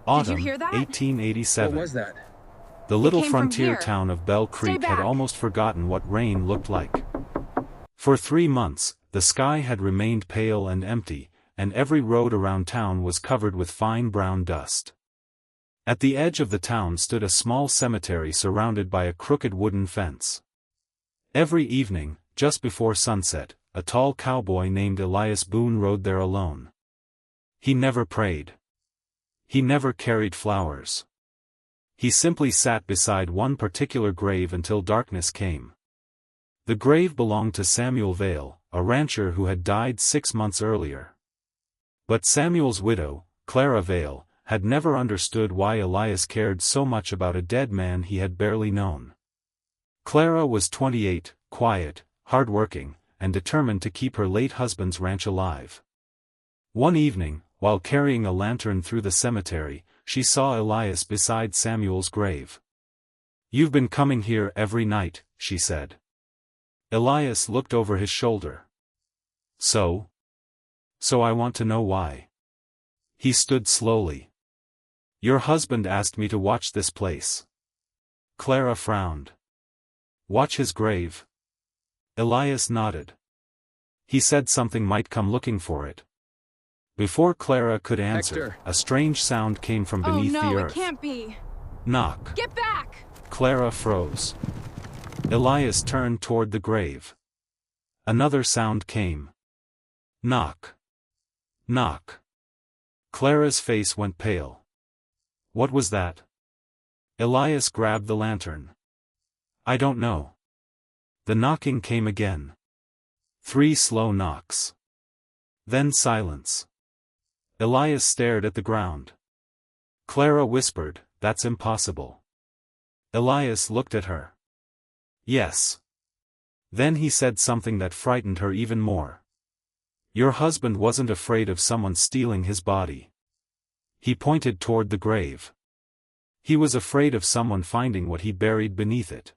Did you Autumn, hear that? 1887. What was that? The little came from frontier here. town of Bell Stay Creek had back. almost forgotten what rain looked like. For 3 months, the sky had remained pale and empty, and every road around town was covered with fine brown dust. At the edge of the town stood a small cemetery surrounded by a crooked wooden fence. Every evening, just before sunset, a tall cowboy named Elias Boone rode there alone. He never prayed. He never carried flowers. He simply sat beside one particular grave until darkness came. The grave belonged to Samuel Vale, a rancher who had died 6 months earlier. But Samuel's widow, Clara Vale, had never understood why Elias cared so much about a dead man he had barely known. Clara was 28, quiet, hard-working, and determined to keep her late husband's ranch alive. One evening, while carrying a lantern through the cemetery, she saw Elias beside Samuel's grave. "You've been coming here every night," she said. Elias looked over his shoulder. So I want to know why." He stood slowly. "Your husband asked me to watch this place." Clara frowned. "Watch his grave?" Elias nodded. "He said something might come looking for it." Before Clara could answer, Hector. a strange sound came from beneath oh the no, earth. it can't be. Knock. Get back! Clara froze. Elias turned toward the grave. Another sound came. Knock. Knock. Clara's face went pale. What was that? Elias grabbed the lantern. "I don't know." The knocking came again. 3 slow knocks. Then silence. Elias stared at the ground. Clara whispered, "That's impossible." Elias looked at her. "Yes." Then he said something that frightened her even more. "Your husband wasn't afraid of someone stealing his body." He pointed toward the grave. "He was afraid of someone finding what he buried beneath it."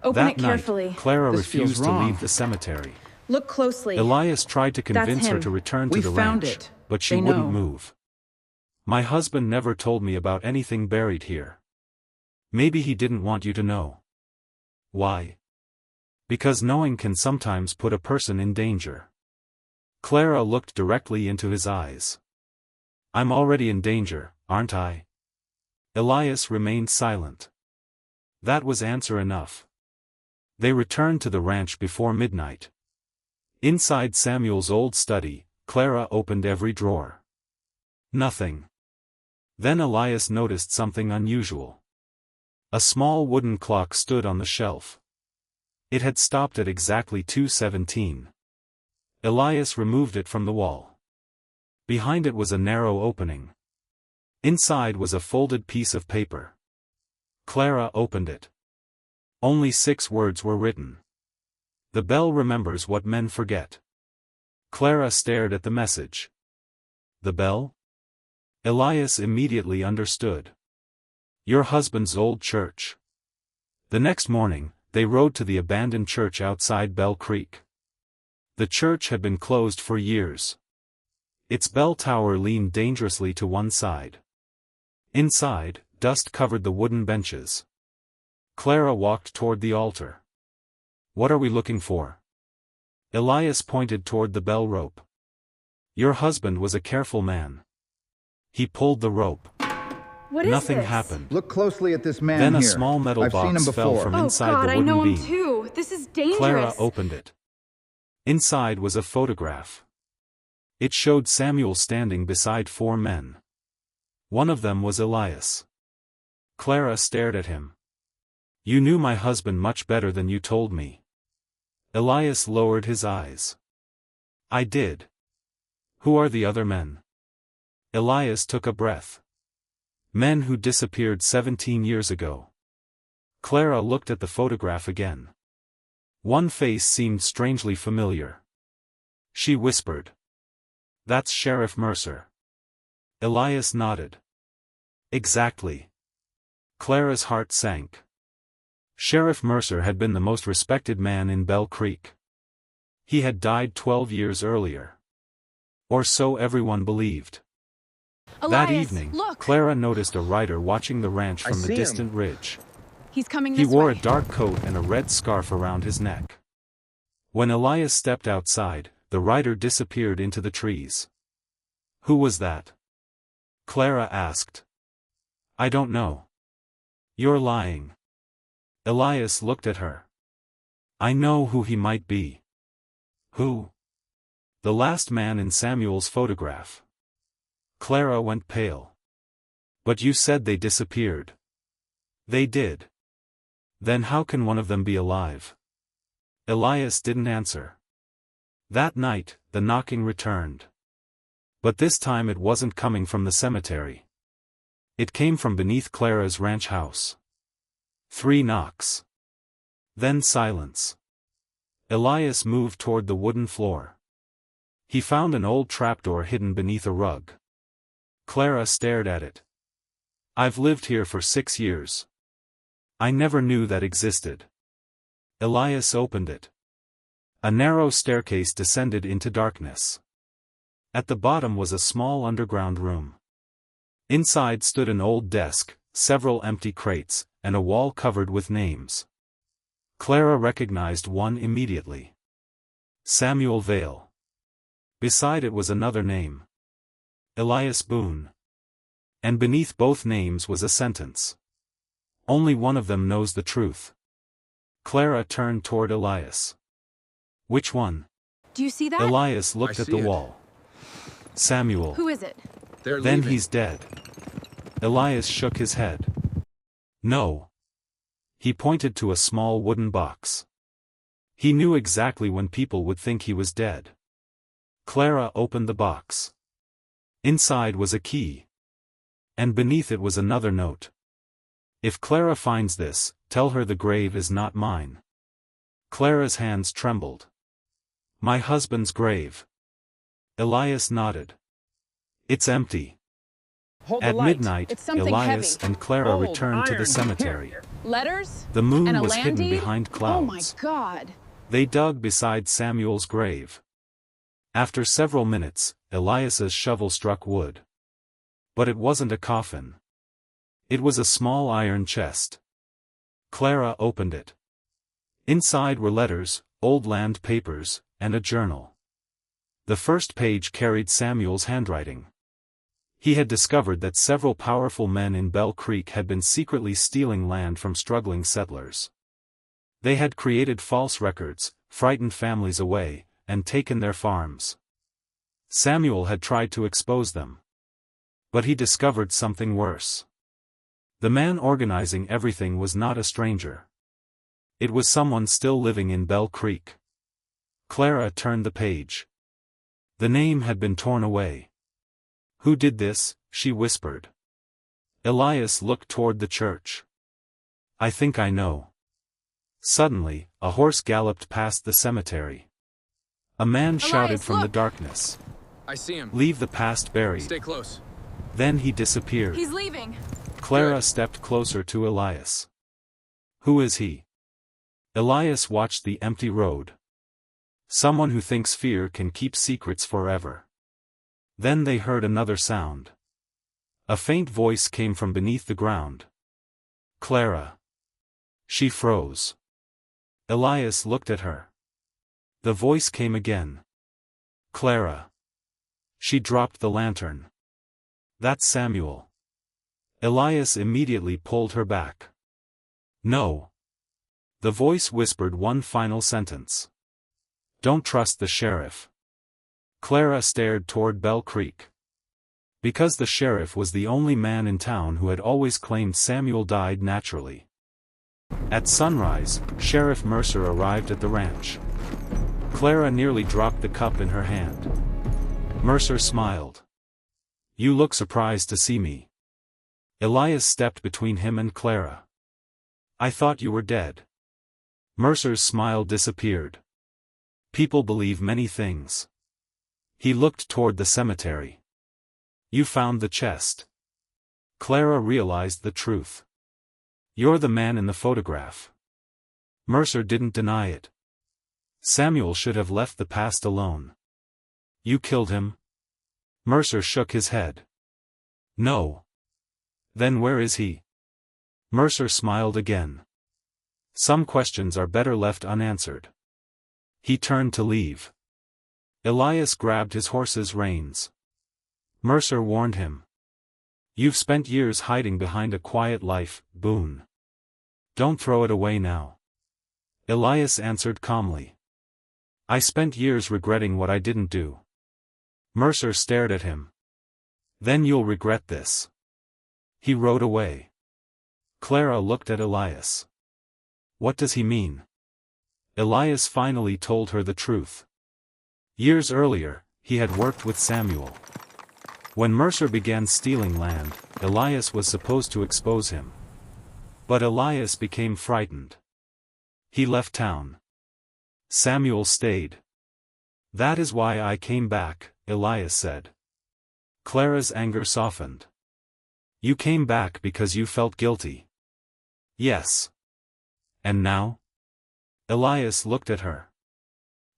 Open That it carefully. night, Clara This feels refused to wrong. leave the cemetery. Look closely. Elias tried to convince her him. to return to We the found ranch, it. but she They wouldn't know. move. "My husband never told me about anything buried here." "Maybe he didn't want you to know." "Why?" "Because knowing can sometimes put a person in danger." Clara looked directly into his eyes. "I'm already in danger, aren't I?" Elias remained silent. That was answer enough. They returned to the ranch before midnight. Inside Samuel's old study, Clara opened every drawer. Nothing. Then Elias noticed something unusual. A small wooden clock stood on the shelf. It had stopped at exactly 2:17. Elias removed it from the wall. Behind it was a narrow opening. Inside was a folded piece of paper. Clara opened it. Only 6 words were written. "The bell remembers what men forget." Clara stared at the message. The bell? Elias immediately understood. Your husband's old church. The next morning, they rode to the abandoned church outside Bell Creek. The church had been closed for years. Its bell tower leaned dangerously to one side. Inside, dust covered the wooden benches. Clara walked toward the altar. "What are we looking for?" Elias pointed toward the bell rope. "Your husband was a careful man. He pulled the rope. What is Nothing this? happened. Look closely at this man Then a here. small metal I've seen him box fell before. from Oh inside God, the I wooden know him beam. too. This is dangerous. Clara opened it. Inside was a photograph. It showed Samuel standing beside 4 men. One of them was Elias. Clara stared at him. "You knew my husband much better than you told me." Elias lowered his eyes. "I did." "Who are the other men?" Elias took a breath. "Men who disappeared 17 years ago." Clara looked at the photograph again. One face seemed strangely familiar. She whispered, "That's Sheriff Mercer." Elias nodded. "Exactly." Clara's heart sank. Sheriff Mercer had been the most respected man in Bell Creek. He had died 12 years earlier. Or so everyone believed. That Elias, evening, look! Clara noticed a rider watching the ranch I from the see him. distant ridge. He's coming He this wore way. a dark coat and a red scarf around his neck. When Elias stepped outside, the rider disappeared into the trees. Who was that? Clara asked. I don't know. You're lying. Elias looked at her. I know who he might be. Who? The last man in Samuel's photograph. Clara went pale. But you said they disappeared. They did. Then how can one of them be alive? Elias didn't answer. That night, the knocking returned. But this time it wasn't coming from the cemetery. It came from beneath Clara's ranch house. 3 knocks. Then silence. Elias moved toward the wooden floor. He found an old trapdoor hidden beneath a rug. Clara stared at it. I've lived here for 6 years. I never knew that existed. Elias opened it. A narrow staircase descended into darkness. At the bottom was a small underground room. Inside stood an old desk, several empty crates, and a wall covered with names. Clara recognized one immediately. Samuel Vale. Beside it was another name. Elias Boone. And beneath both names was a sentence. Only one of them knows the truth. Clara turned toward Elias. Which one? Do you see that? Elias looked I at see the it. wall. Samuel. Who is it? They're Then leaving. he's dead. Elias shook his head. No. He pointed to a small wooden box. He knew exactly when people would think he was dead. Clara opened the box. Inside was a key. And beneath it was another note. If Clara finds this, tell her the grave is not mine. Clara's hands trembled. My husband's grave. Elias nodded. It's empty. Hold the At light. midnight, It's something Elias heavy. and Clara Old returned to iron. the cemetery. Here. Letters? The moon And a was land hidden deed? behind Oh my clouds. god. They dug beside Samuel's grave. After several minutes, Elias's shovel struck wood. But it wasn't a coffin. It was a small iron chest. Clara opened it. Inside were letters, old land papers, and a journal. The first page carried Samuel's handwriting. He had discovered that several powerful men in Bell Creek had been secretly stealing land from struggling settlers. They had created false records, frightened families away, and taken their farms. Samuel had tried to expose them. But he discovered something worse. The man organizing everything was not a stranger. It was someone still living in Bell Creek. Clara turned the page. The name had been torn away. Who did this? She whispered. Elias looked toward the church. I think I know. Suddenly, a horse galloped past the cemetery. A man shouted Elias, from the look! darkness. I see him. Leave the past buried. Stay close. Then he disappeared. He's leaving. Clara Good. stepped closer to Elias. Who is he? Elias watched the empty road. Someone who thinks fear can keep secrets forever. Then they heard another sound. A faint voice came from beneath the ground. Clara. She froze. Elias looked at her. The voice came again. Clara. She dropped the lantern. That's Samuel. Elias immediately pulled her back. No. The voice whispered one final sentence. Don't trust the sheriff. Clara stared toward Bell Creek. Because the sheriff was the only man in town who had always claimed Samuel died naturally. At sunrise, Sheriff Mercer arrived at the ranch. Clara nearly dropped the cup in her hand. Mercer smiled. You look surprised to see me. Elias stepped between him and Clara. I thought you were dead. Mercer's smile disappeared. People believe many things. He looked toward the cemetery. You found the chest. Clara realized the truth. You're the man in the photograph. Mercer didn't deny it. Samuel should have left the past alone. You killed him? Mercer shook his head. No. Then where is he? Mercer smiled again. Some questions are better left unanswered. He turned to leave. Elias grabbed his horse's reins. Mercer warned him. You've spent years hiding behind a quiet life, Boone. Don't throw it away now. Elias answered calmly. I spent years regretting what I didn't do. Mercer stared at him. Then you'll regret this. He rode away. Clara looked at Elias. What does he mean? Elias finally told her the truth. Years earlier, he had worked with Samuel. When Mercer began stealing land, Elias was supposed to expose him. But Elias became frightened. He left town. Samuel stayed. That is why I came back, Elias said. Clara's anger softened. You came back because you felt guilty. Yes. And now? Elias looked at her.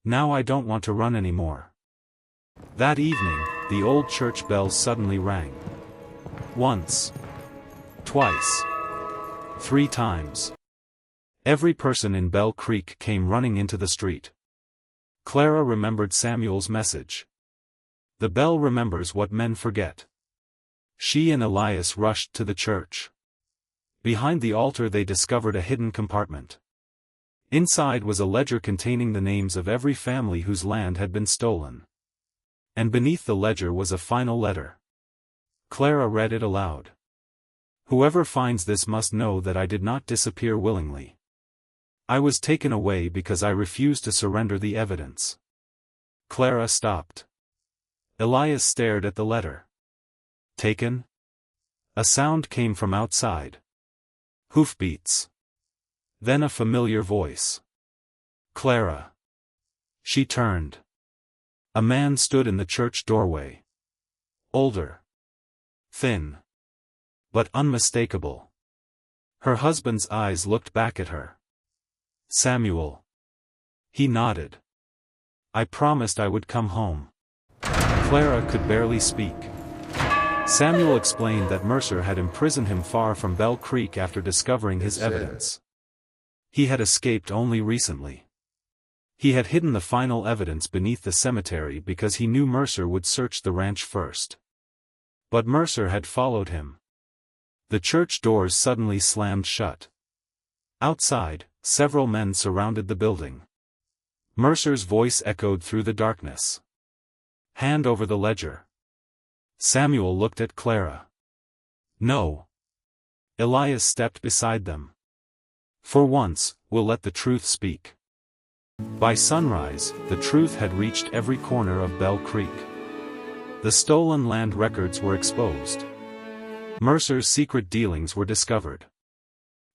Now I don't want to run anymore. That evening, the old church bell suddenly rang. Once. Twice. 3 times. Every person in Bell Creek came running into the street. Clara remembered Samuel's message. The bell remembers what men forget. She and Elias rushed to the church. Behind the altar they discovered a hidden compartment. Inside was a ledger containing the names of every family whose land had been stolen. And beneath the ledger was a final letter. Clara read it aloud. Whoever finds this must know that I did not disappear willingly. I was taken away because I refused to surrender the evidence. Clara stopped. Elias stared at the letter. Taken? A sound came from outside. Hoofbeats. Then a familiar voice. Clara. She turned. A man stood in the church doorway. Older. Thin. But unmistakable. Her husband's eyes looked back at her. Samuel. He nodded. I promised I would come home. Clara could barely speak. Samuel explained that Mercer had imprisoned him far from Bell Creek after discovering his evidence. He had escaped only recently. He had hidden the final evidence beneath the cemetery because he knew Mercer would search the ranch first. But Mercer had followed him. The church doors suddenly slammed shut. Outside, several men surrounded the building. Mercer's voice echoed through the darkness. Hand over the ledger. Samuel looked at Clara. No. Elias stepped beside them. For once, we'll let the truth speak. By sunrise, the truth had reached every corner of Bell Creek. The stolen land records were exposed. Mercer's secret dealings were discovered.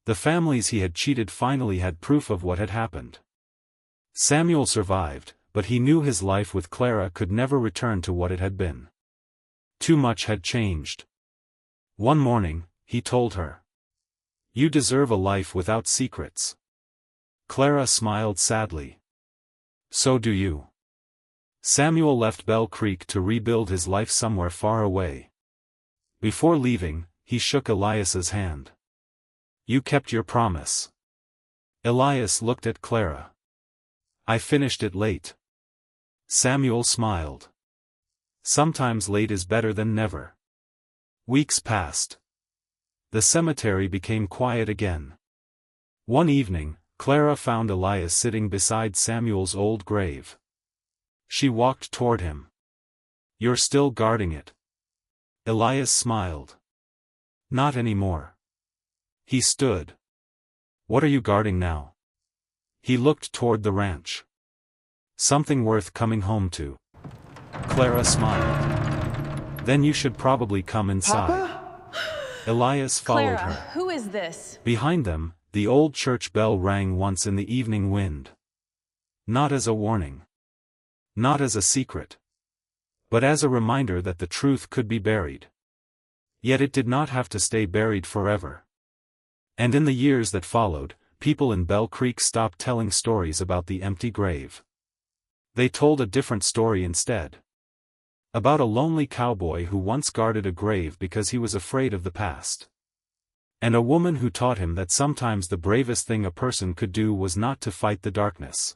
The families he had cheated finally had proof of what had happened. Samuel survived, but he knew his life with Clara could never return to what it had been. Too much had changed. One morning, he told her. You deserve a life without secrets. Clara smiled sadly. So do you. Samuel left Bell Creek to rebuild his life somewhere far away. Before leaving, he shook Elias's hand. You kept your promise. Elias looked at Clara. I finished it late. Samuel smiled. Sometimes late is better than never. Weeks passed. The cemetery became quiet again. One evening, Clara found Elias sitting beside Samuel's old grave. She walked toward him. You're still guarding it. Elias smiled. Not anymore. He stood. What are you guarding now? He looked toward the ranch. Something worth coming home to. Clara smiled. Then you should probably come inside. Papa? Elias followed Clara, her. who is this? Behind them, the old church bell rang once in the evening wind. Not as a warning. Not as a secret. But as a reminder that the truth could be buried. Yet it did not have to stay buried forever. And in the years that followed, people in Bell Creek stopped telling stories about the empty grave. They told a different story instead. About a lonely cowboy who once guarded a grave because he was afraid of the past. And a woman who taught him that sometimes the bravest thing a person could do was not to fight the darkness,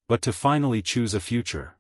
but to finally choose a future.